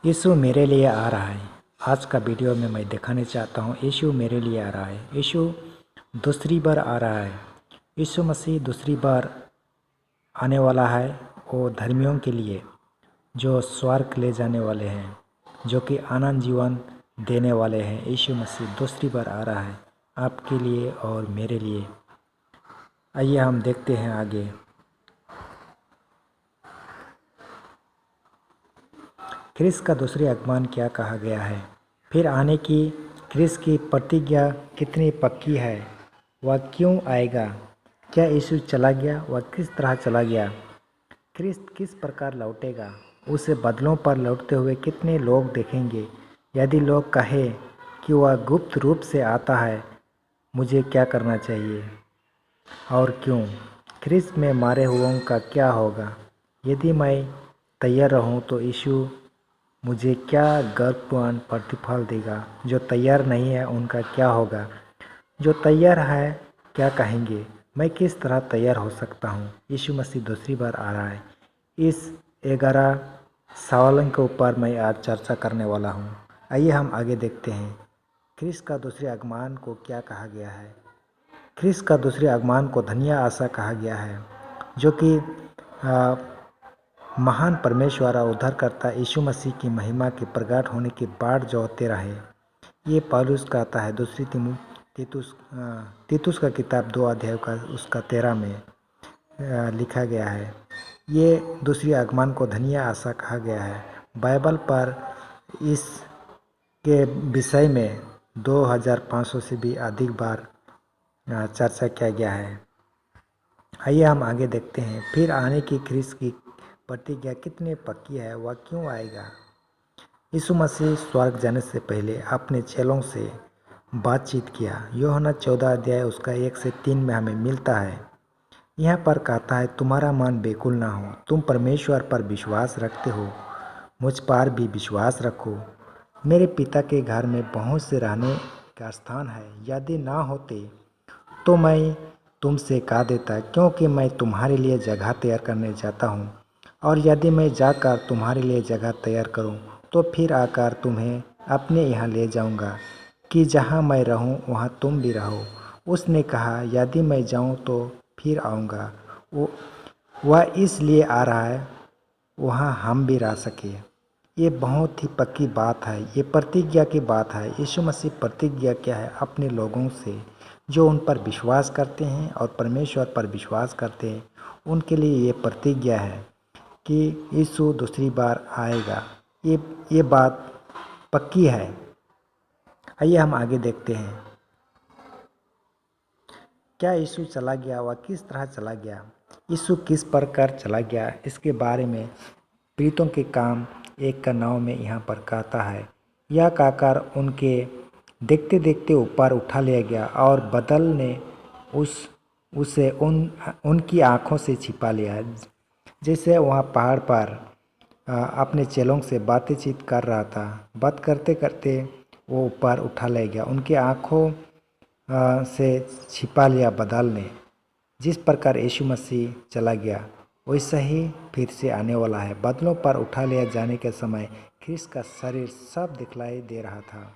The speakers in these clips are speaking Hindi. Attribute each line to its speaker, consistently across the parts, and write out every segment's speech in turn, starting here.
Speaker 1: यीशु मेरे लिए आ रहा है। आज का वीडियो में मैं दिखाने चाहता हूँ यीशु मेरे लिए आ रहा है। यीशु दूसरी बार आ रहा है। यीशु मसीह दूसरी बार आने वाला है। वो धर्मियों के लिए जो स्वर्ग ले जाने वाले हैं, जो कि अनंत जीवन देने वाले हैं। यीशु मसीह दूसरी बार आ रहा है आपके लिए और मेरे लिए। आइए हम देखते हैं आगे। ख्रिस्त का दूसरे आगमन क्या कहा गया है? फिर आने की ख्रिस्त की प्रतिज्ञा कितनी पक्की है? वह क्यों आएगा? क्या यीशु चला गया? वह किस तरह चला गया? ख्रिस्त किस प्रकार लौटेगा? उसे बादलों पर लौटते हुए कितने लोग देखेंगे? यदि लोग कहें कि वह गुप्त रूप से आता है, मुझे क्या करना चाहिए और क्यों? ख्रिस्त में मारे हुओं का क्या होगा? यदि मैं तैयार रहूं तो यीशु मुझे क्या गर्वपूर्ण प्रतिफल देगा? जो तैयार नहीं है उनका क्या होगा? जो तैयार है क्या कहेंगे? मैं किस तरह तैयार हो सकता हूँ? यीशु मसीह दूसरी बार आ रहा है। इस 11 सवालों के ऊपर मैं आज चर्चा करने वाला हूँ। आइए हम आगे देखते हैं। ख्रिस्त का दूसरे आगमन को क्या कहा गया है? ख्रिस्त का दूसरे आगमन को धन्य आशा कहा गया है, जो कि महान परमेश्वर और उद्धारकर्ता यीशु मसीह की महिमा के प्रकट होने के बाद जो होते रहे। ये पौलुस कहता है दूसरी तीतुस का किताब 2 अध्याय का उसका 13 में लिखा गया है। ये दूसरी आगमन को धन्य आशा कहा गया है। बाइबल पर इस के विषय में 2500 से भी अधिक बार चर्चा किया गया है। आइए हम आगे देखते हैं। फिर आने की ख्रिस्त की प्रतिज्ञा कितनी पक्की है? वह क्यों आएगा? यीशु मसीह स्वर्ग जाने से पहले अपने चेलों से बातचीत किया। यूहन्ना 14 अध्याय उसका 1 से 3 में हमें मिलता है। यहाँ पर कहता है, तुम्हारा मन बेकुल ना हो। तुम परमेश्वर पर विश्वास रखते हो, मुझ पर भी विश्वास रखो। मेरे पिता के घर में बहुत से रहने का स्थान है। यदि ना होते तो मैं तुमसे कह देता, क्योंकि मैं तुम्हारे लिए जगह तैयार करने जाता हूँ। और यदि मैं जाकर तुम्हारे लिए जगह तैयार करूँ तो फिर आकर तुम्हें अपने यहाँ ले जाऊँगा, कि जहाँ मैं रहूँ वहाँ तुम भी रहो। उसने कहा, यदि मैं जाऊँ तो फिर आऊँगा। वह इसलिए आ रहा है वहाँ हम भी रह सके। ये बहुत ही पक्की बात है। ये प्रतिज्ञा की बात है। यीशु मसीह प्रतिज्ञा क्या है? अपने लोगों से जो उन पर विश्वास करते हैं और परमेश्वर पर विश्वास करते हैं, उनके लिए ये प्रतिज्ञा है कि यीशु दूसरी बार आएगा। ये बात पक्की है। आइए हम आगे देखते हैं। क्या यीशु चला गया? वह किस तरह चला गया? यीशु किस प्रकार चला गया? इसके बारे में प्रीतों के काम 1:9 में यहाँ पर कहता है, यह कहकर उनके देखते देखते ऊपर उठा लिया गया और बादल ने उसे उनकी आँखों से छिपा लिया। जैसे वहाँ पहाड़ पर अपने चेलों से बातचीत कर रहा था। बात करते करते वो ऊपर उठा ले गया, उनकी आँखों से छिपा लिया बादल ने। जिस प्रकार यीशु मसीह चला गया वैसा ही फिर से आने वाला है। बादलों पर उठा लिया जाने के समय ख्रिस्त का शरीर सब दिखलाई दे रहा था।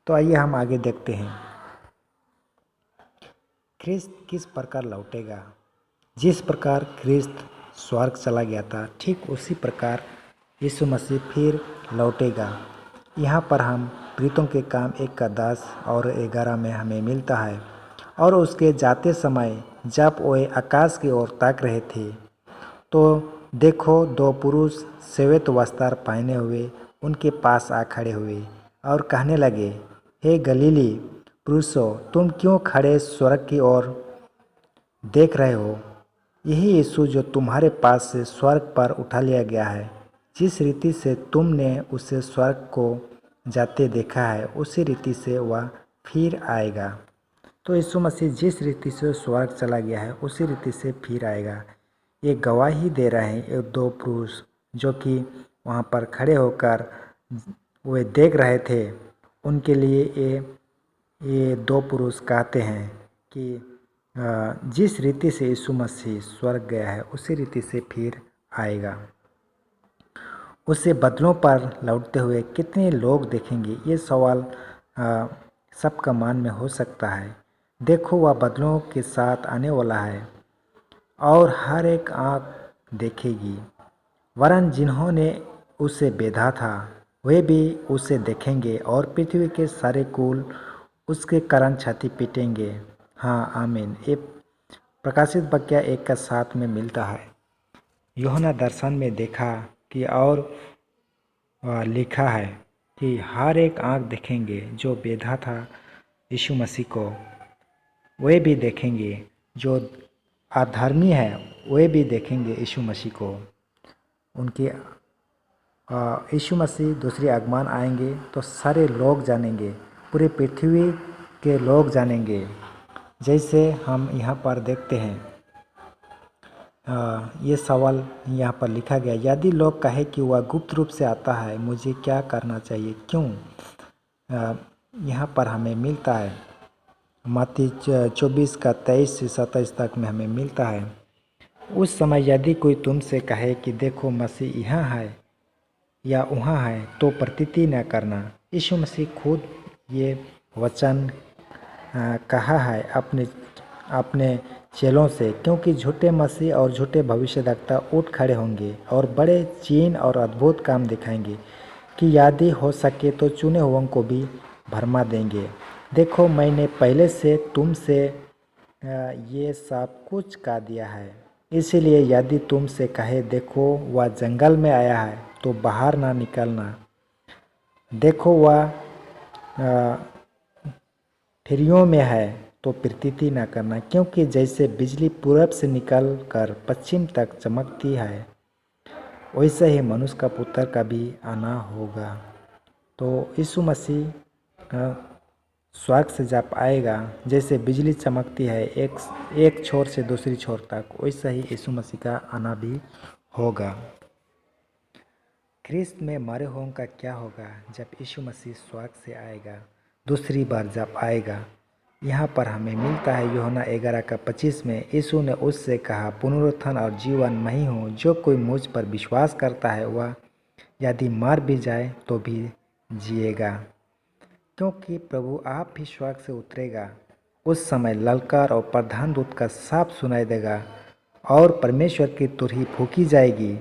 Speaker 1: तो आइए हम आगे देखते हैं। ख्रिस्त किस प्रकार लौटेगा? जिस प्रकार ख्रिस्त स्वर्ग चला गया था, ठीक उसी प्रकार यीशु मसीह फिर लौटेगा। यहाँ पर हम प्रीतों के काम 1:10 और 11 में हमें मिलता है। और उसके जाते समय जब वे आकाश की ओर ताक रहे थे, तो देखो 2 पुरुष श्वेत वस्त्र पहने हुए उनके पास आ खड़े हुए और कहने लगे, हे गलीली पुरुषों, तुम क्यों खड़े स्वर्ग की ओर देख रहे हो? यही यीशु जो तुम्हारे पास से स्वर्ग पर उठा लिया गया है, जिस रीति से तुमने उसे स्वर्ग को जाते देखा है, उसी रीति से वह फिर आएगा। तो यीशु मसीह जिस रीति से स्वर्ग चला गया है उसी रीति से फिर आएगा। ये गवाही दे रहे हैं ये 2 पुरुष जो कि वहाँ पर खड़े होकर वे देख रहे थे। उनके लिए ये 2 पुरुष कहते हैं कि जिस रीति से यीशु मसीह स्वर्ग गया है उसी रीति से फिर आएगा। उसे बदलों पर लौटते हुए कितने लोग देखेंगे? ये सवाल सबका मन में हो सकता है। देखो, वह बदलों के साथ आने वाला है और हर एक आँख देखेगी। वरन जिन्होंने उसे बेधा था वे भी उसे देखेंगे और पृथ्वी के सारे कुल उसके कारण छाती पीटेंगे। हाँ, आमीन। ये प्रकाशित वाक्य 1 का 7 में मिलता है। यूहन्ना दर्शन में देखा कि और लिखा है कि हर एक आँख देखेंगे जो बेधा था यीशु मसीह को, वे भी देखेंगे। जो अधर्मी है वे भी देखेंगे यीशु मसीह को। उनके यीशु मसीह दूसरे आगमन आएंगे तो सारे लोग जानेंगे, पूरे पृथ्वी के लोग जानेंगे। जैसे हम यहाँ पर देखते हैं, ये सवाल यहाँ पर लिखा गया, यदि लोग कहे कि वह गुप्त रूप से आता है, मुझे क्या करना चाहिए? क्यों? यहाँ पर हमें मिलता है मत्ती 24 का 23 से 27 तक में हमें मिलता है। उस समय यदि कोई तुमसे कहे कि देखो मसीह यहाँ है या वहाँ है, तो प्रतीति न करना। यीशु मसीह खुद ये वचन कहा है अपने चेलों से, क्योंकि झूठे मसीह और झूठे भविष्यद्वक्ता उठ खड़े होंगे और बड़े चिन्ह और अद्भुत काम दिखाएंगे कि यदि हो सके तो चुने हुओं को भी भरमा देंगे। देखो, मैंने पहले से तुमसे ये सब कुछ कह दिया है। इसलिए यदि तुमसे कहे देखो वह जंगल में आया है, तो बाहर ना निकलना। देखो वह ठिरियों में है, तो प्रतीति न करना, क्योंकि जैसे बिजली पूरब से निकल कर पश्चिम तक चमकती है, वैसे ही मनुष्य का पुत्र का भी आना होगा। तो यीशु मसीह स्वर्ग से जब आएगा, जैसे बिजली चमकती है एक छोर से दूसरी छोर तक, वैसे ही यीशु मसीह का आना भी होगा। ख्रिस्त में मरे हुओं का क्या होगा जब यीशु मसीह स्वर्ग से आएगा, दूसरी बार जब आएगा? यहाँ पर हमें मिलता है यूहन्ना 11 का 25 में, यीशु ने उससे कहा, पुनरुत्थान और जीवन मैं ही हूँ। जो कोई मुझ पर विश्वास करता है वह यदि मर भी जाए तो भी जिएगा। क्योंकि प्रभु आप भी स्वर्ग से उतरेगा। उस समय ललकार और प्रधान दूत का साप सुनाई देगा और परमेश्वर की तुरही फूंकी जाएगी,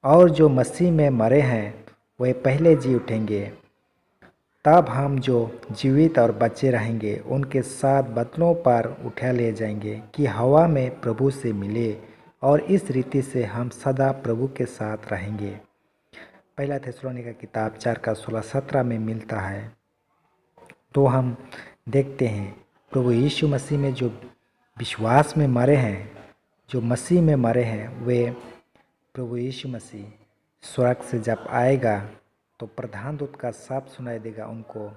Speaker 1: और जो मसीह में मरे हैं वे पहले जी उठेंगे। तब हम जो जीवित और बचे रहेंगे उनके साथ बादलों पर उठा ले जाएंगे कि हवा में प्रभु से मिले, और इस रीति से हम सदा प्रभु के साथ रहेंगे। पहला थिस्सलुनीका का किताब 4 का 16-17 में मिलता है। तो हम देखते हैं प्रभु यीशु मसीह में जो विश्वास में मरे हैं, जो मसीह में मरे हैं, वे प्रभु यीशु मसीह स्वर्ग से जब आएगा तो प्रधान दूत का साप सुनाई देगा उनको,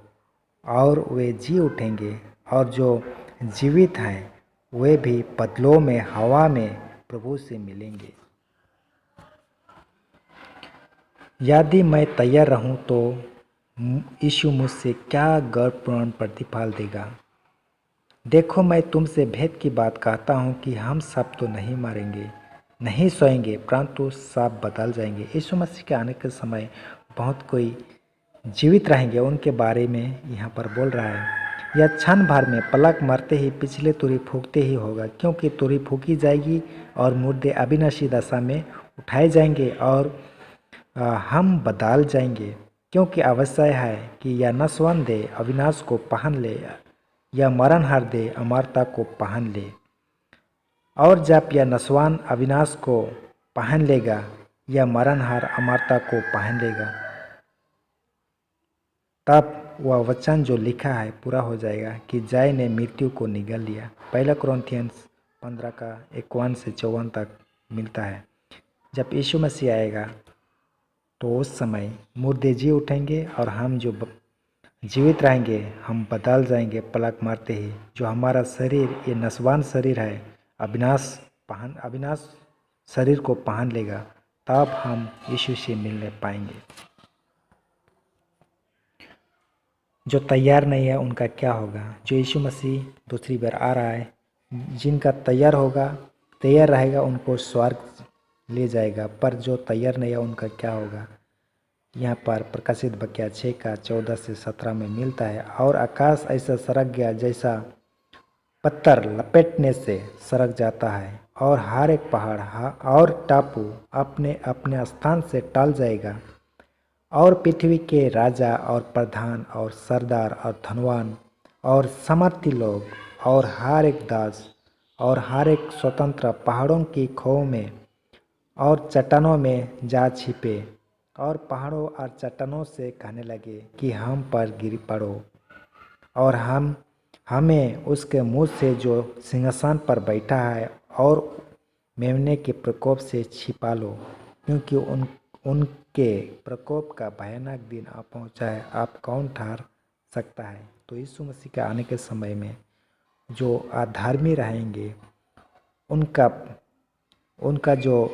Speaker 1: और वे जी उठेंगे, और जो जीवित हैं वे भी बादलों में हवा में प्रभु से मिलेंगे। यदि मैं तैयार रहूं तो यीशु मुझसे क्या गौरवपूर्ण प्रतिफल देगा। देखो, मैं तुमसे भेद की बात कहता हूं कि हम सब तो नहीं मरेंगे, नहीं सोएंगे, परंतु सब बदल जाएंगे। यीशु मसीह के आने के समय बहुत कोई जीवित रहेंगे, उनके बारे में यहाँ पर बोल रहा है। यह क्षण भर में पलक मारते ही पिछले तुरही फूंकते ही होगा, क्योंकि तुरही फूंकी जाएगी और मुर्दे अविनाशी दशा में उठाए जाएंगे और हम बदल जाएंगे। क्योंकि आवश्यक है कि यह नश्वर देह अविनाश को पहन ले, यह मरणहार देह अमरता को पहन ले। और जब यह नश्वर अविनाश को पहन लेगा, यह मरणहार अमरता को पहन लेगा, तब वह वचन जो लिखा है पूरा हो जाएगा कि जय ने मृत्यु को निगल लिया। पहला कुरिन्थियंस 15 का 51 से 54 तक मिलता है। जब यीशु मसीह आएगा तो उस समय मुर्दे जी उठेंगे और हम जो जीवित रहेंगे हम बदल जाएंगे पलक मारते ही। जो हमारा शरीर ये नश्वर शरीर है, अविनाश शरीर को पहन लेगा, तब हम यीशु से मिलने पाएंगे। जो तैयार नहीं है उनका क्या होगा? जो यीशु मसीह दूसरी बार आ रहा है, जिनका तैयार रहेगा उनको स्वर्ग ले जाएगा, पर जो तैयार नहीं है उनका क्या होगा? यहाँ पर प्रकाशित वाक्य 6 का 14 से 17 में मिलता है। और आकाश ऐसा सरक गया जैसा पत्थर लपेटने से सरक जाता है, और हर एक पहाड़ और टापू अपने अपने स्थान से टल जाएगा, और पृथ्वी के राजा और प्रधान और सरदार और धनवान और समर्थी लोग और हर एक दास और हर एक स्वतंत्र पहाड़ों की खोह में और चट्टानों में जा छिपे, और पहाड़ों और चट्टानों से कहने लगे कि हम पर गिर पड़ो, और हमें उसके मुँह से जो सिंहासन पर बैठा है और मेमने के प्रकोप से छिपा लो, क्योंकि उनके प्रकोप का भयानक दिन आ पहुँचा है। आप कौन ठहर सकता है? तो यीशु मसीह के आने के समय में जो अधर्मी रहेंगे उनका जो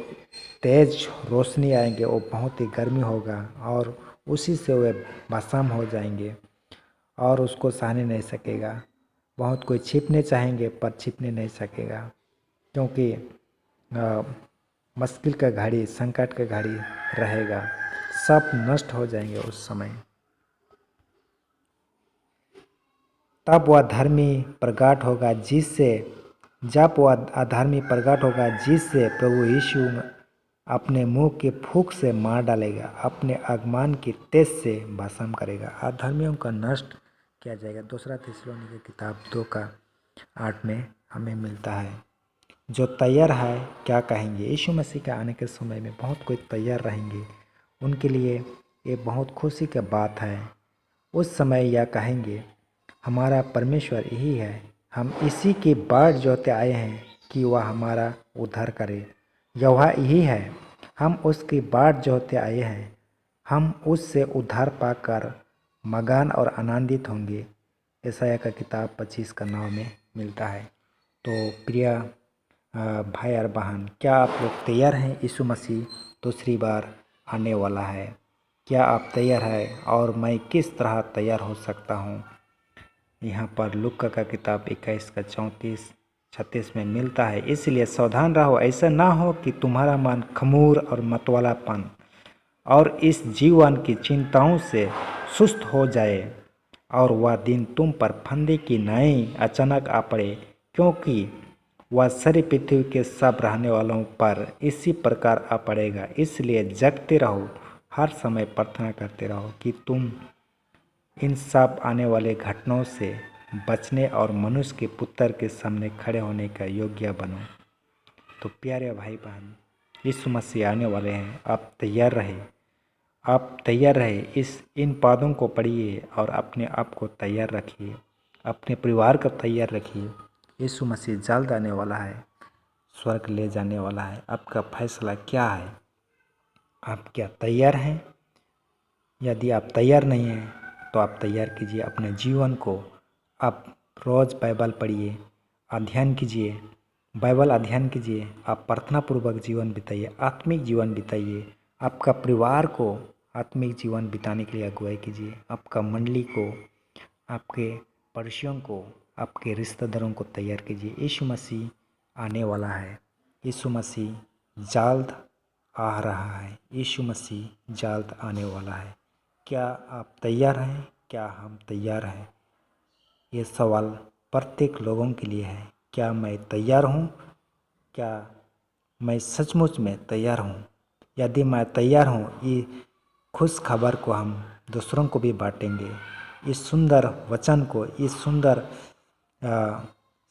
Speaker 1: तेज रोशनी आएंगे वो बहुत ही गर्मी होगा, और उसी से वे भस्म हो जाएंगे और उसको सहने नहीं सकेगा। बहुत कोई छिपने चाहेंगे पर छिपने नहीं सकेगा, क्योंकि मुश्किल का घड़ी, संकट का घड़ी रहेगा। सब नष्ट हो जाएंगे उस समय। तब वह धर्मी प्रकट होगा जिससे प्रभु यीशु अपने मुंह के फूंक से मार डालेगा, अपने आगमन की तेज से भस्म करेगा। अधर्मियों का नष्ट किया जाएगा। दूसरा थिस्सलुनीके की किताब 2 का 8 में हमें मिलता है। जो तैयार है क्या कहेंगे? यीशु मसीह के आने के समय में बहुत कोई तैयार रहेंगे, उनके लिए ये बहुत खुशी की बात है। उस समय यह कहेंगे, हमारा परमेश्वर यही है, हम इसी की बाट जोते आए हैं कि वह हमारा उद्धार करे। यहोवा यही है, हम उसकी बाट जोते आए हैं, हम उससे उद्धार पाकर मगन और आनंदित होंगे। यशायाह का किताब 25 का 9 में मिलता है। तो प्रिय भाई और बहन, क्या आप लोग तैयार हैं? यीशु मसीह दूसरी बार आने वाला है। क्या आप तैयार हैं? और मैं किस तरह तैयार हो सकता हूँ? यहाँ पर लूका का किताब 21 का 34-36 में मिलता है। इसलिए सावधान रहो, ऐसा ना हो कि तुम्हारा मन खमूर और मतवालापन और इस जीवन की चिंताओं से सुस्त हो जाए, और वह दिन तुम पर फंदे की नाई अचानक आ पड़े, क्योंकि वह सारी पृथ्वी के सब रहने वालों पर इसी प्रकार आ पड़ेगा। इसलिए जगते रहो, हर समय प्रार्थना करते रहो कि तुम इन सब आने वाले घटनाओं से बचने और मनुष्य के पुत्र के सामने खड़े होने का योग्य बनो। तो प्यारे भाई बहन, यीशु मसीह आने वाले हैं। आप तैयार रहे। इन पदों को पढ़िए और अपने आप को तैयार रखिए, अपने परिवार को तैयार रखिए। यीशु मसीह जल्द आने वाला है, स्वर्ग ले जाने वाला है। आपका फैसला क्या है? आप क्या तैयार हैं? यदि आप तैयार नहीं हैं तो आप तैयार कीजिए अपने जीवन को। आप रोज़ बाइबल पढ़िए, अध्ययन कीजिए, बाइबल अध्ययन कीजिए। आप प्रार्थना पूर्वक जीवन बिताइए, आत्मिक जीवन बिताइए। आपका परिवार को आत्मिक जीवन बिताने के लिए अगुवाई कीजिए। आपका मंडली को, आपके पड़ोसियों को, आपके रिश्तेदारों को तैयार कीजिए। यीशु मसीह आने वाला है। यीशु मसीह जल्द आ रहा है। यीशु मसीह जल्द आने वाला है। क्या आप तैयार हैं? क्या हम तैयार हैं? ये सवाल प्रत्येक लोगों के लिए है। क्या मैं तैयार हूँ? क्या मैं सचमुच में तैयार हूँ? यदि मैं तैयार हूँ, ये खुश खबर को हम दूसरों को भी बांटेंगे। इस सुंदर वचन को, इस सुंदर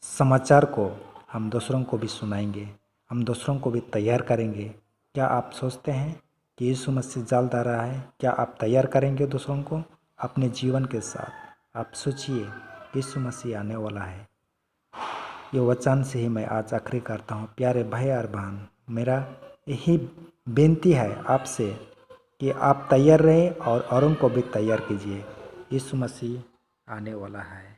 Speaker 1: समाचार को हम दूसरों को भी सुनाएंगे, हम दूसरों को भी तैयार करेंगे। क्या आप सोचते हैं कि यीशु मसीह जल्द आ रहा है? क्या आप तैयार करेंगे दूसरों को अपने जीवन के साथ? आप सोचिए, यीशु मसीह आने वाला है। ये वचन से ही मैं आज आखिरी करता हूँ। प्यारे भाई और बहन, मेरा यही बेनती है आपसे कि आप तैयार रहें और औरों को भी तैयार कीजिए। यीशु मसीह आने वाला है।